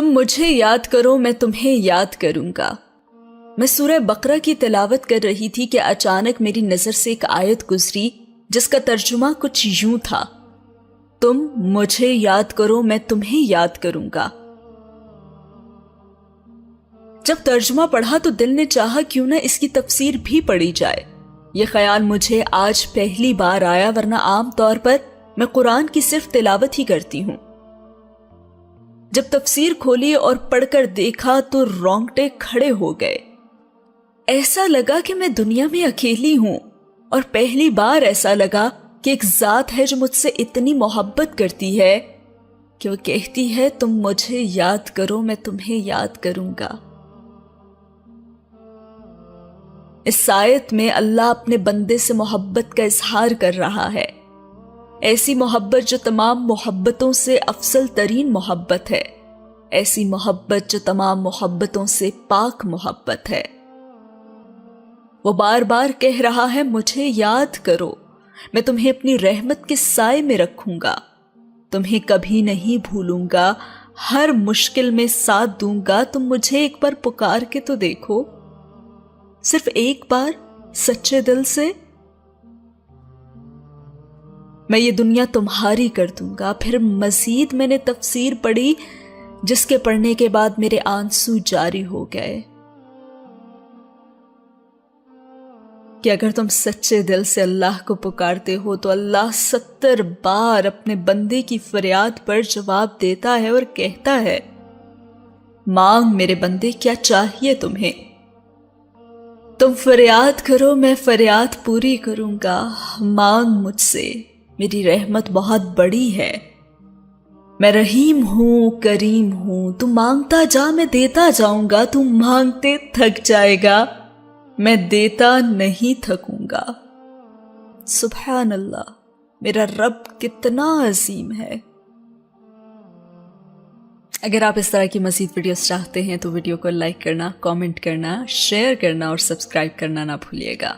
تم مجھے یاد کرو میں تمہیں یاد کروں گا۔ میں سورہ بقرہ کی تلاوت کر رہی تھی کہ اچانک میری نظر سے ایک آیت گزری جس کا ترجمہ کچھ یوں تھا، تم مجھے یاد کرو میں تمہیں یاد کروں گا۔ جب ترجمہ پڑھا تو دل نے چاہا کیوں نہ اس کی تفسیر بھی پڑھی جائے۔ یہ خیال مجھے آج پہلی بار آیا، ورنہ عام طور پر میں قرآن کی صرف تلاوت ہی کرتی ہوں۔ جب تفسیر کھولی اور پڑھ کر دیکھا تو رونگٹے کھڑے ہو گئے۔ ایسا لگا کہ میں دنیا میں اکیلی ہوں، اور پہلی بار ایسا لگا کہ ایک ذات ہے جو مجھ سے اتنی محبت کرتی ہے کہ وہ کہتی ہے تم مجھے یاد کرو میں تمہیں یاد کروں گا۔ اس آیت میں اللہ اپنے بندے سے محبت کا اظہار کر رہا ہے، ایسی محبت جو تمام محبتوں سے افضل ترین محبت ہے، ایسی محبت جو تمام محبتوں سے پاک محبت ہے۔ وہ بار بار کہہ رہا ہے مجھے یاد کرو، میں تمہیں اپنی رحمت کے سائے میں رکھوں گا، تمہیں کبھی نہیں بھولوں گا، ہر مشکل میں ساتھ دوں گا، تم مجھے ایک بار پکار کے تو دیکھو، صرف ایک بار سچے دل سے۔ میں یہ دنیا تمہاری کر دوں گا۔ پھر مزید میں نے تفسیر پڑھی جس کے پڑھنے کے بعد میرے آنسو جاری ہو گئے کہ اگر تم سچے دل سے اللہ کو پکارتے ہو تو اللہ 70 بار اپنے بندے کی فریاد پر جواب دیتا ہے اور کہتا ہے مانگ میرے بندے کیا چاہیے تمہیں، تم فریاد کرو میں فریاد پوری کروں گا، مانگ مجھ سے، میری رحمت بہت بڑی ہے، میں رحیم ہوں کریم ہوں، تو مانگتا جا میں دیتا جاؤں گا، تو مانگتے تھک جائے گا میں دیتا نہیں تھکوں گا۔ سبحان اللہ، میرا رب کتنا عظیم ہے۔ اگر آپ اس طرح کی مزید ویڈیوز چاہتے ہیں تو ویڈیو کو لائک کرنا، کامنٹ کرنا، شیئر کرنا اور سبسکرائب کرنا نہ بھولیے گا۔